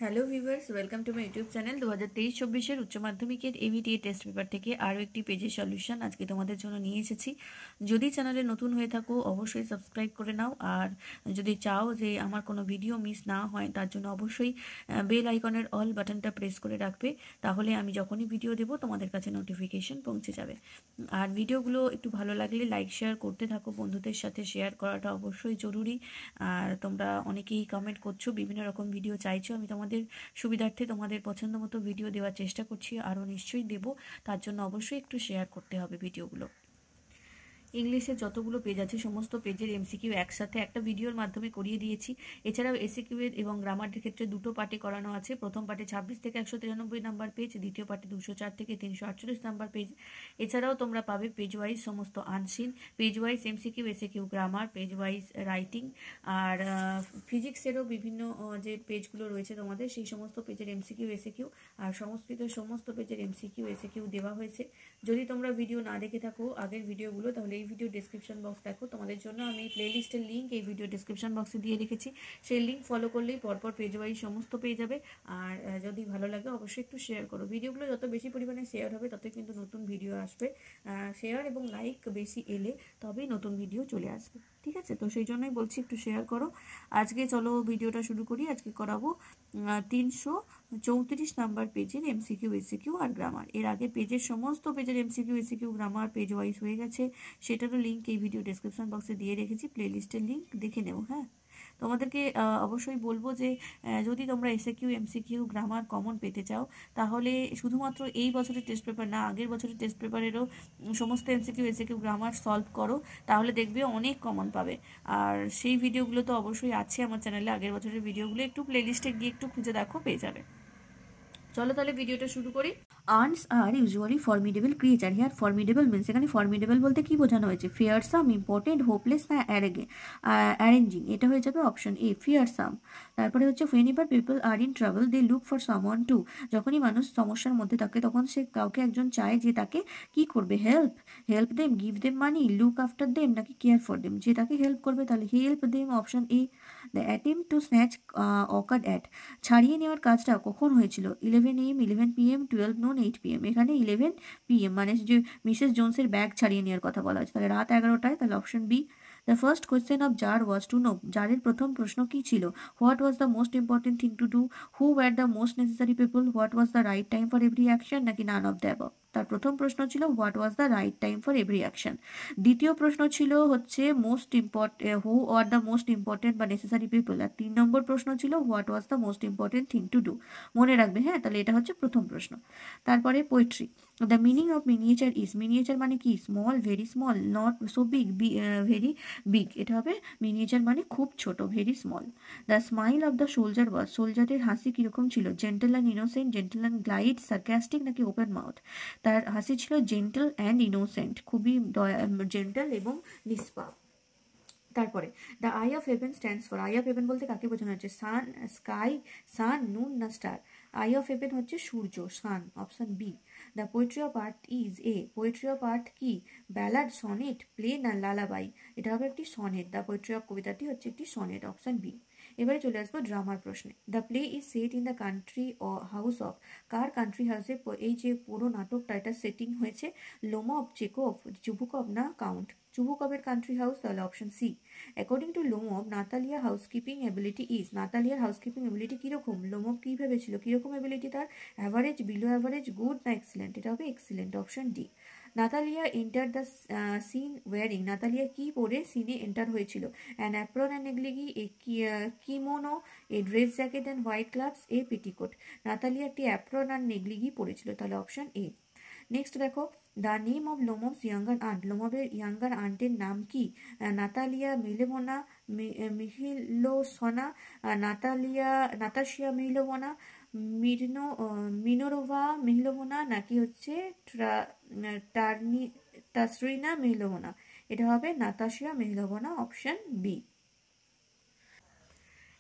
Hello viewers, welcome to my YouTube channel. 2023-24 উচ্চ মাধ্যমিকের ABTA test paper থেকে আরও একটি পেজের সলিউশন আজকে তোমাদের জন্য নিয়ে এসেছি। যদি চ্যানেলে নতুন হয়ে থাকো অবশ্যই সাবস্ক্রাইব করে নাও, আর যদি চাও যে আমার কোনো ভিডিও মিস না হয় তার জন্য অবশ্যই বেল আইকনের অল বাটনটা প্রেস করে রাখবে, তাহলে আমি যখনই ভিডিও দেবো তোমাদের কাছে নোটিফিকেশন পৌঁছে যাবে। আর ভিডিওগুলো একটু ভালো লাগলে লাইক শেয়ার করতে থাকো, বন্ধুদের সাথে শেয়ার করাটা অবশ্যই জরুরি। আর তোমরা অনেকেই কমেন্ট করছো, বিভিন্ন রকম ভিডিও চাইছো, আমি তোমাদের সুবিধার্থে তোমাদের পছন্দ মতো ভিডিও দেওয়ার চেষ্টা করছি, আরও নিশ্চয়ই দেব। তার জন্য অবশ্যই একটু শেয়ার করতে হবে ভিডিওগুলো। ইংলিশে যতগুলো পেজ আছে সমস্ত পেজের এমসিকিউ একসাথে একটা ভিডিওর মাধ্যমে করিয়ে দিয়েছি। এছাড়াও এসিকিউ এবং গ্রামারের ক্ষেত্রে দুটো পার্টে করানো আছে। প্রথম পার্টে 26 থেকে 193 নাম্বার পেজ, দ্বিতীয় পার্টে 204 থেকে 348 নাম্বার পেজ। এছাড়াও তোমরা পাবে পেজ ওয়াইজ সমস্ত unseen, page wise MCQ, SAQ, grammar, page wise writing, আর ফিজিক্সেরও বিভিন্ন যে পেজগুলো রয়েছে তোমাদের সেই সমস্ত পেজের এমসিকিউ, এসিকিউ, আর সংস্কৃতের সমস্ত পেজের এমসিকিউ, এসিকিউ দেওয়া হয়েছে। যদি তোমরা ভিডিও না দেখে থাকো আগের ভিডিওগুলো, তাহলে এই ভিডিও ডেসক্রিপশন বক্স দেখো। তোমাদের জন্য আমি প্লে লিস্টের লিঙ্ক এই ভিডিও ডেসক্রিপশন বক্সে দিয়ে রেখেছি। সেই লিঙ্ক ফলো করলেই পরপর পেজ ওয়াইজ সমস্ত পেয়ে যাবে। আর যদি ভালো লাগে অবশ্যই একটু শেয়ার করো। ভিডিওগুলো যত বেশি পরিমাণে শেয়ার হবে ততই কিন্তু নতুন ভিডিও আসবে। শেয়ার এবং লাইক বেশি এলে তবেই নতুন ভিডিও চলে আসবে, ঠিক আছে? তো সেই জন্যই বলছি একটু শেয়ার করো। আজকে চলো ভিডিওটা শুরু করি। আজকে করাবো 334 নাম্বার পেজের এমসিকিউ, এসিকিউ আর গ্রামার। এর আগে পেজের সমস্ত পেজের MCQ, SAQ, grammar page wise হয়ে গেছে, সেটারও লিঙ্ক এই ভিডিও ডেসক্রিপশন বক্সে দিয়ে রেখেছি। প্লে লিস্টের লিঙ্ক দেখে নেও। হ্যাঁ, তোমাদেরকে অবশ্যই বলবো যে যদি তোমরা এসএকিউ, এমসিকিউ, গ্রামার কমন পেতে চাও, তাহলে শুধুমাত্র এই বছরের টেস্ট পেপার না, আগের বছরের টেস্ট পেপারেরও সমস্ত এমসিকিউ, এসএকিউ, গ্রামার সলভ করো, তাহলে দেখবে অনেক কমন পাবে। আর সেই ভিডিওগুলো তো অবশ্যই আছে আমার চ্যানেলে, আগের বছরের ভিডিওগুলো একটু প্লেলিস্টে গিয়ে একটু খুঁজে দেখো, পেয়ে যাবে। চলো তাহলে ভিডিওটা শুরু করি। Erns are usually formidable creature. Here formidable means, এখানে ফর্মিডেবল বলতে কি বোঝানো হয়েছে? ফিয়ারসাম, ইম্পর্টেন্ট, হোপলেস না অ্যারেঞ্জিং? এটা হয়ে যাবে অপশন এ, ফিয়ারসাম। তারপরে হচ্ছে whenever people are in trouble they look for someone to, যখনই মানুষ সমস্যার মধ্যে থাকে তখন সে কাউকে একজন চায় যে তাকে কি করবে? হেল্প দেম, গিভ দেম মানি, লুক আফটার দেম, নাকি কেয়ার ফর দেম? যে তাকে হেল্প করবে, তাহলে help them, option A. The attempt to snatch occurred at, ছাড়িয়ে নেওয়ার কাজটা কখন হয়েছিল? 11 AM, 11 PM, 12 noon, 8 PM। এখানে 11 PM মানে যে মিসেস জোনসের ব্যাগ ছাড়িয়ে নেওয়ার কথা বলা হয়েছে, তাহলে রাত 11টায়, তাহলে option B. The first question of tsar was to know, জারের প্রথম প্রশ্ন কি ছিল? What was the most important thing to do, who were the most necessary people, what was the right time for every action, নাকি none of the above? তার প্রথম প্রশ্ন ছিল what was the right time for every action. দ্বিতীয় প্রশ্ন ছিল হচ্ছে who are the most important বা নেসেসারি পিপল। আর 3 নম্বর প্রশ্ন ছিল what was the most important thing to do. মনে রাখবে, হ্যাঁ? তাহলে এটা হচ্ছে প্রথম প্রশ্ন। তারপরে poetry. The meaning of miniature is, miniature মানে কি? Small, very small, not so big, very big. এটা হবে মিনিয়েচার মানে খুব ছোট, very small. The smile of the soldier was, সোলজারের হাসি কিরকম ছিল? Gentle and innocent, gentle and glide, sarcastic, নাকি ওপেন মাউথ? তার হাসি ছিল জেন্টেল অ্যান্ড ইনোসেন্ট, খুবই জেন্টেল এবং নিষ্পাপ। তারপরে the I of haven stands for, I of haven বলতে কাকে বোঝানো হচ্ছে? সান, স্কাই, সান, নুন, না স্টার? আই অফ হেভেন হচ্ছে সূর্য, sun, option B. The poetry of art is a, poetry of art কি? ব্যালাড, সনেট, প্লে, না লালাবাই? এটা হবে একটি সনেট। দ্য পোয়েট্রি অফ কবিতাটি হচ্ছে একটি সনেট, অপশন বি। এবারে চলে আসবো ড্রামার প্রশ্নে। The play is set in the country house of, কার কান্ট্রি হাউসে এই যে পুরো নাটকটা এটা সেটিং হয়েছে? লোমভ, চেকভ, চুবুকভ, না কাউন্ট? চুবুকভের কান্ট্রি হাউস, তাহলে option C. According to Lomov Natalya housekeeping ability is, নাতালিয়ার হাউসকিপিং এবিলিটি কিরকম? লোমভ কি ভেবেছিল কিরকম এবিলিটি তার? অ্যাভারেজ, বিলো অ্যাভারেজ, গুড, না এক্সিলেন্ট? এটা হবে excellent, option D. Natalya enter the scene wearing, Natalya কি পরে সিনে এন্টার হয়েছিল? An apron and negligee, a kimono, a dress jacket and white gloves, a petticoat? Natalya একটি apron আর negligee পরেছিল, তাহলে অপশন এ। নেক্সট দেখো, the name of Lomov's younger aunt, লোমভের ইয়াঙ্গার আন্টের নাম কি? নাতালিয়া মিলেভনা, মিহিলোসনা, নাতাশিয়া মিহিলোভনা, মিনোরোভা মিহিলোভনা, নাকি হচ্ছে তাসরিনা মিহিলোভনা? এটা হবে নাতাশিয়া মিহিলোভনা, অপশন বি।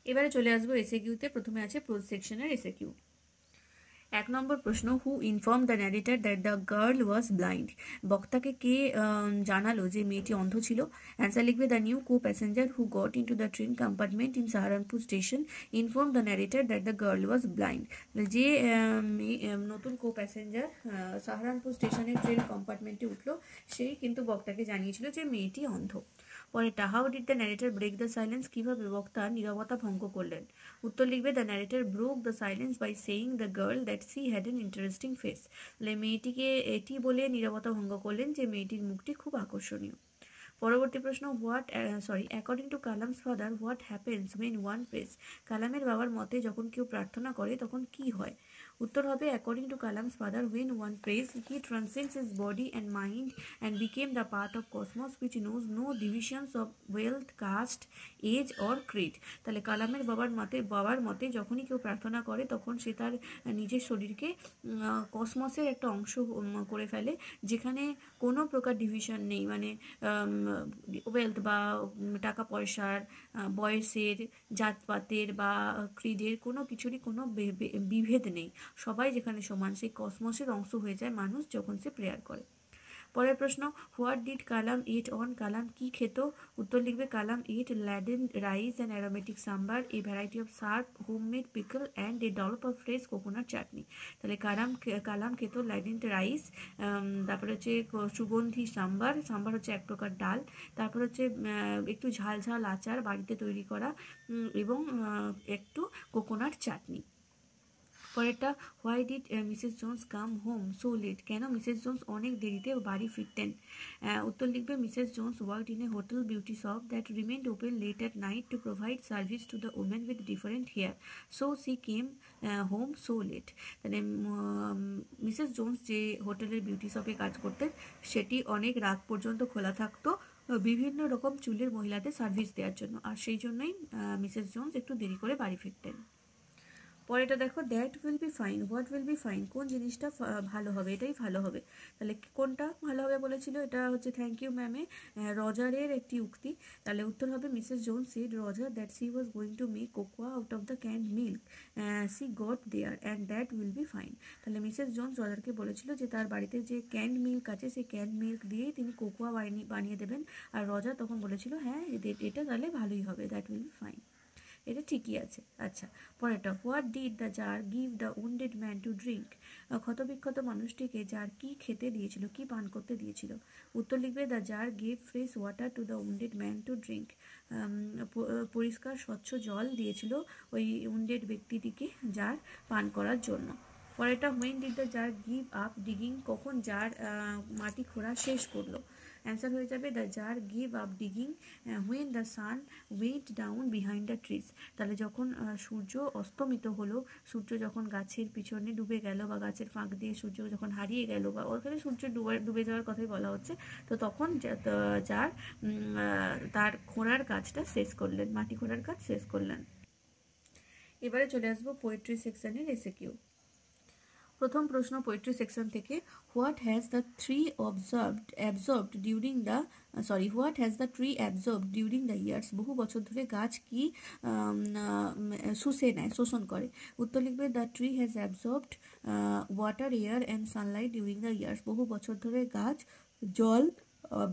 এবারে চলে আসবো এসএকিউতে। প্রথমে আছে প্রোজ সেকশনের এসএকিউ। এক নম্বর প্রশ্ন, who inform the narrator that the girl was blind? বক্তাকে কে জানালো যে মেয়েটি অন্ধ ছিল? অ্যান্সার লিখবে, the new co passenger who got in to the train compartment in Saharanpur station inform the narrator that the girl was blind. যে নতুন কো প্যাসেঞ্জার সাহারানপুর স্টেশনের ট্রেন কম্পার্টমেন্টে উঠলো, সেই কিন্তু বক্তাকে জানিয়েছিল যে মেয়েটি অন্ধ। পরেরটা, how did the narrator break the silence? কিভাবে বক্তা নীরবতা ভঙ্গ করলেন? উত্তর লিখবে, the narrator broke the silence by saying the girl that she had an interesting face. তাহলে মেয়েটিকে এটি বলে নীরবতা ভঙ্গ করলেন যে মেয়েটির মুখটি খুব আকর্ষণীয়। পরবর্তী প্রশ্ন, according to Kalam's father what happens when one press? কালামের বাবার মতে যখন কেউ প্রার্থনা করে তখন কি হয়? উত্তর হবে, according to Kalam's father when one prays he transcends his body and mind and became the part of cosmos which knows no divisions of wealth, caste, age or creed. তাহলে কালামের বাবার মতে যখনই কেউ প্রার্থনা করে তখন সে তার নিজের শরীরকে কসমসের একটা অংশ করে ফেলে, যেখানে কোনো প্রকার ডিভিশন নেই, মানে ওয়েলথ বা টাকা পয়সার, বয়সের, জাতপাতের বা ক্রিডের কোনো কিছুরই কোনো বিভেদ নেই, সবাই যেখানে সমান, সেই কসমসের অংশ হয়ে যায় মানুষ যখন সে প্রেয়ার করে। পরের প্রশ্ন, what did Kalam eat on? Kalam কি খেত? উত্তর লিখবে, Kalam ate laden rice and aromatic sambar, a variety of sharp homemade pickle and a dollop of fresh coconut chutney. তাহলে কালাম খেত ল্যাডেন রাইস, তারপরে হচ্ছে সুগন্ধি সাম্বার হচ্ছে এক প্রকার ডাল, তারপর হচ্ছে একটু ঝাল ঝাল আচার বাড়িতে তৈরি করা, এবং একটু কোকোনাট চাটনি। পরেরটা, why did Mrs Jones come home so late? কেন মিসেস জোন্স অনেক দেরিতে বাড়ি ফিরতেন? উত্তর লিখবে, Mrs Jones worked in a hotel beauty shop that remained open late at night to provide service to the women with different hair, so she came home so late. তাহলে মিসেস জোন্স যে হোটেলের beauty শপে কাজ করতেন সেটি অনেক রাত পর্যন্ত খোলা থাকতো বিভিন্ন রকম চুলের মহিলাদের সার্ভিস দেওয়ার জন্য, আর সেই জন্যই মিসেস জোন্স একটু দেরি করে বাড়ি ফিরতেন। পরেটা দেখো, that will be fine, what will be fine? কোন জিনিসটা ভালো হবে? এটাই ভালো হবে। তাহলে কোনটা ভালো হবে বলেছিল? এটা হচ্ছে থ্যাংক ইউ ম্যামে রজারের একটি উক্তি। তাহলে উত্তর হবে, Mrs Jones said Roger that she was going to make cocoa out of the canned milk she got there and that will be fine. তাহলে মিসেস জোন্স রজারকে বলেছিল যে তার বাড়িতে যে ক্যান্ড মিল্ক আছে সেই ক্যান্ড মিল্ক দিয়েই তিনি কোকোয়া বানিয়ে দেবেন, আর রজার তখন বলেছিল হ্যাঁ এটা তাহলে ভালোই হবে, দ্যাট উইল বি ফাইন। এটা ঠিকই আছে। আচ্ছা, পরেরটা, what did the tsar give the wounded man to drink? ক্ষতবিক্ষত মানুষটিকে জার কি খেতে দিয়েছিল, কি পান করতে দিয়েছিল? উত্তর লিখবে, the tsar gave fresh water to the wounded man to drink. পরিষ্কার স্বচ্ছ জল দিয়েছিল ওই উন্ডেড ব্যক্তিটিকে জার পান করার জন্য। পরেরটা, when did the tsar give up digging? কখন জার মাটি খোঁড়া শেষ করলো? অ্যান্সার হয়ে যাবে, the tsar give up digging when the sun went down behind the trees. তাহলে যখন সূর্য অস্তমিত হলো, সূর্য যখন গাছের পিছনে ডুবে গেল বা গাছের ফাঁক দিয়ে সূর্য যখন হারিয়ে গেল, বা ওখানে সূর্য ডুবে যাওয়ার কথাই বলা হচ্ছে, তো তখন যার তার খোঁড়ার কাজটা শেষ করলেন, মাটি খোঁড়ার কাজ শেষ করলেন। এবারে চলে আসবো পোয়েট্রি সেকশনের এসএকিউ। প্রথম প্রশ্ন পোয়েট্রি সেকশন থেকে, what has the tree absorbed during the years? বহু বছর ধরে গাছ কি শুষে নেয়, শোষণ করে? উত্তর লিখবে, the tree has absorbed water, air and Sunlight during the years. বহু বছর ধরে গাছ জল,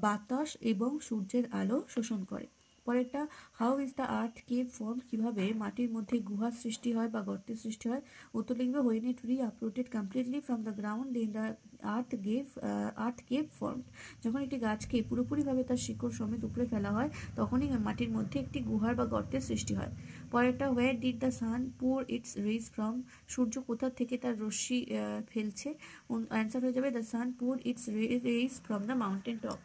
বাতাস এবং সূর্যের আলো শোষণ করে। পরেরটা, how is the earth cave form? কিভাবে মাটির মধ্যে গুহার সৃষ্টি হয় বা গর্তের সৃষ্টি হয়? উত্তর লিখবে, when a tree uprooted completely from the ground then the earth cave formed. যখন একটি গাছকে পুরোপুরিভাবে তার শিকড় সমেত উপড়ে ফেলা হয় তখনই মাটির মধ্যে একটি গুহার বা গর্তের সৃষ্টি হয়। পরেরটা, where did the sun pour its rays from? সূর্য কোথা থেকে তার রশ্মি ফেলছে? অ্যান্সার হয়ে যাবে, the sun pour its rays from the mountain top.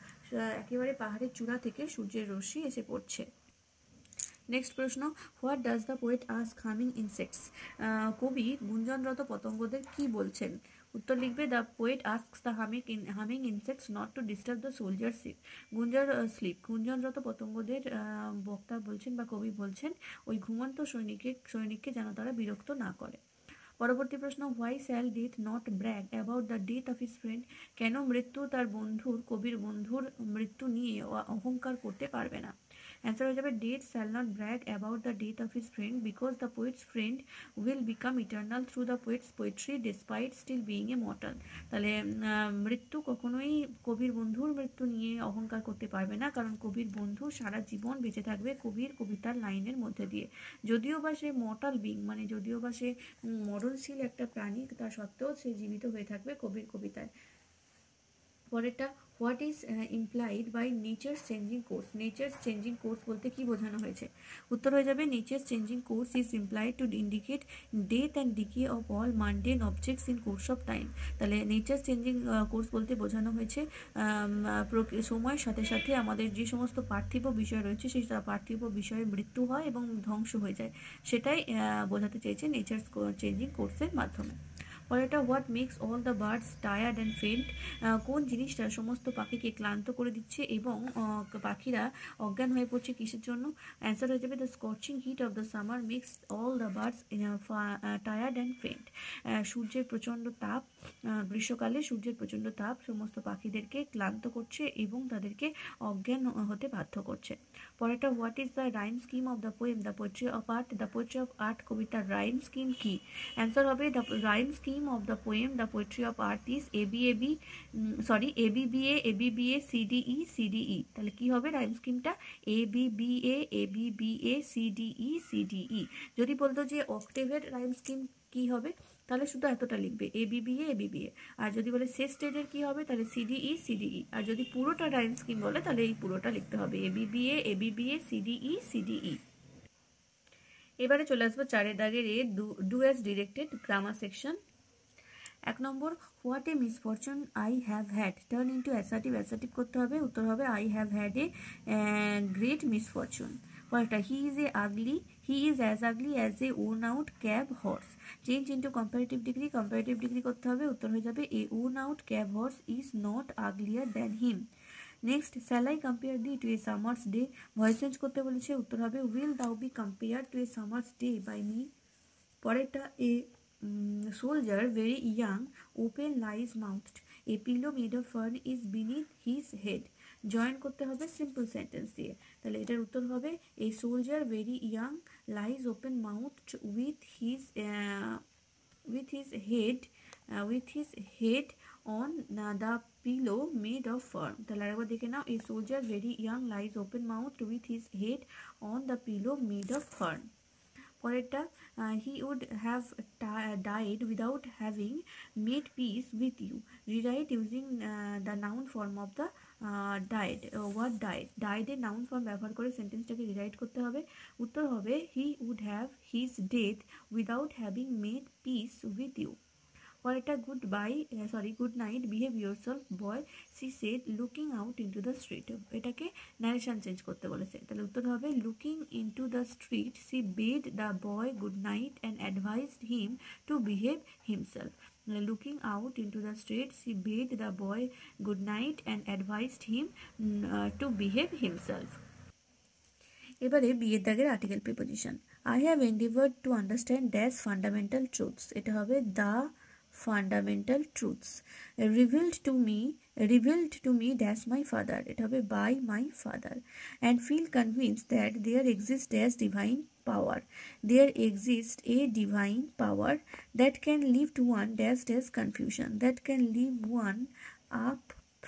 একেবারে পাহাড়ের চূড়া থেকে সূর্যের রশ্মি এসে পড়ছে। নেক্সট প্রশ্ন, what does the poet ask humming insects? কবি গুঞ্জনরত পতঙ্গদের কি বলছেন? উত্তর লিখবে, the poet asks the humming insects not to disturb the soldier sleep. গুঞ্জনরত পতঙ্গদের বক্তা বলছেন বা কবি বলছেন ওই ঘুমন্ত সৈনিককে যেন তারা বিরক্ত না করে। পরবর্তী প্রশ্ন, why shall death not brag about the death of his friend? কেন কবির বন্ধুর মৃত্যু নিয়ে অহংকার করতে পারবে না? অ্যান্সার হয়ে যাবে death shall not brag about the death of his friend because the poet's friend will become eternal through the poet's poetry despite still being a mortal. তাহলে মৃত্যু কখনোই কবির বন্ধুর মৃত্যু নিয়ে অহংকার করতে পারবে না, কারণ কবির বন্ধু সারা জীবন বেঁচে থাকবে কবির কবিতার লাইনের মধ্যে দিয়ে। যদিও বা সে মর্টাল বিং, মানে যদিও বা সে মরণশীল একটা প্রাণী, তা সত্ত্বেও সে জীবিত হয়ে থাকবে কবির কবিতায়। পরেরটা, what is implied by nature's changing course. Nature's changing course বলতে কি বোঝানো হয়েছে? উত্তর হয়ে যাবে nature's changing course is implied to indicate death and decay of all mundane objects in course of time. তাহলে নেচার্স চেঞ্জিং কোর্স বলতে বোঝানো হয়েছে সময়ের সাথে সাথে আমাদের যে সমস্ত পার্থিব বিষয় রয়েছে সেই পার্থিব বিষয়ে মৃত্যু হয় এবং ধ্বংস হয়ে যায়, সেটাই বোঝাতে চেয়েছে নেচার্স চেঞ্জিং কোর্সের মাধ্যমে। পরেরটা, what makes all the birds tired and faint. কোন জিনিসটা সমস্ত পাখিকে ক্লান্ত করে দিচ্ছে এবং পাখিরা অজ্ঞান হয়ে পড়ছে কিসের জন্য? অ্যান্সার হয়ে যাবে the scorching heat of the summer makes all the birds tired and faint. সূর্যের প্রচণ্ড তাপ, গ্রীষ্মকালে সূর্যের প্রচণ্ড তাপ সমস্ত পাখিদেরকে ক্লান্ত করছে এবং তাদেরকে অজ্ঞান হতে বাধ্য করছে। পরেরটা, what is the rhyme scheme of the poem the poetry of art. The poetry of art কবিতার রাইম স্কিম কি? অ্যান্সার হবে the rhyme scheme of the poem the poetry of art is ABBA ABBA CDE CDE। তাহলে কি হবে rhyme স্কিমটা? ABBA ABBA CDE CDE। যদি বলতো যে অক্টেভের রাইম স্কিম কি হবে, তাহলে শুধু এতটা লিখবে ABBA ABBA। আর যদি বলে শেষ স্টেজের কি হবে, তাহলে CDE CDE। আর যদি পুরোটা রাইম স্কিম বলে তাহলে এই পুরোটা লিখতে হবে ABBA ABBA CDE CDE। এবারে চলে আসবো 4 দাগের do as directed grammar section. 1 number, what a misfortune I have had turn into assertive. Assertive করতে হবে, উত্তর হবে I have had a great misfortune. পরেরটা, he is as ugly as a worn out cab horse. Change into comparative degree. Comparative degree করতে হবে, উত্তর হয়ে যাবে a worn out cab horse is not uglier than him. Next, shall I compare thee to a summer's day. Voice change করতে বলেছে, উত্তর হবে will thou be compare to a summer's day by me. পরেরটা, a soldier very young open lies mouthed, a pillow made of fern is beneath his head। Join করতে হবে simple sentence দিয়ে। তাহলে এটার উত্তর হবে a soldier very young lies open mouthed with his head on the pillow made of fern। তাহলে আরেকবার দেখে নাও, a soldier very young lies open mouthed with his head on the pillow made of fern। পরেরটা, he would have died without having made peace with you। Rewrite using the noun form of the died। what died? died এর noun form ব্যবহার করে সেন্টেন্সটাকে rewrite করতে হবে। উত্তর হবে he would have his death without having made peace with you। পরেরটা, good night behave yourself boy she said looking out into the street. এটাকে narration change করতে বলেছে, তাহলে উত্তর হবে looking into the street she bade the boy good night and advised him to behave himself. Looking out into the street she bade the boy good night and advised him to behave himself. এবারে বিয়ের দাগের article preposition. I have endeavoured to understand dash fundamental truths. এটা হবে the fundamental truths revealed to me dash my father। এটা হবে by my father। and feel convinced that there exists as divine power। there exists a divine power that can lift one dash dash confusion, that can lift one up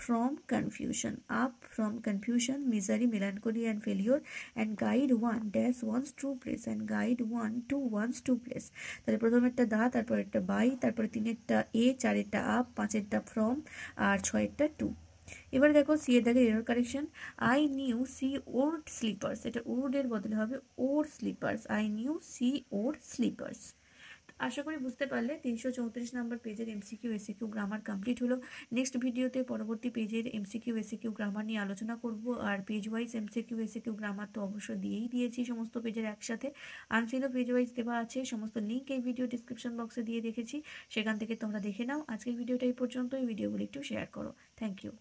from confusion, misery, melancholy and failure, and guide one dash one's true place, and guide one to one's true place। তাহলে প্রথমেরটা দা, তারপরেরটা by, তারপরে 3এরটা a, 4এরটা up, 5এরটা from আর 6এরটা to. এবার দেখো সি এর দাগে error correction. I knew she wore slippers. এটা ওর এর বদলে হবে wore slippers. I knew she wore slippers. আশা করি বুঝতে পারলে 334 নম্বর পেজের এমসিকিউ এসিকিউ গ্রামার কমপ্লিট হলো। নেক্সট ভিডিওতে পরবর্তী পেজের এমসিকিউ এসিকিউ গ্রামার নিয়ে আলোচনা করব। আর page wise MCQ SAQ grammar তো অবশ্য দিয়েছি সমস্ত পেজের একসাথে। আনসিলও পেজ ওয়াইজ দেওয়া আছে, সমস্ত লিঙ্ক এই ভিডিও ডিসক্রিপশন বক্সে দিয়ে রেখেছি, সেখান থেকে তোমরা দেখে নাও। আজকের ভিডিওটা এই পর্যন্ত। এই ভিডিওগুলো একটু শেয়ার করো। Thank you.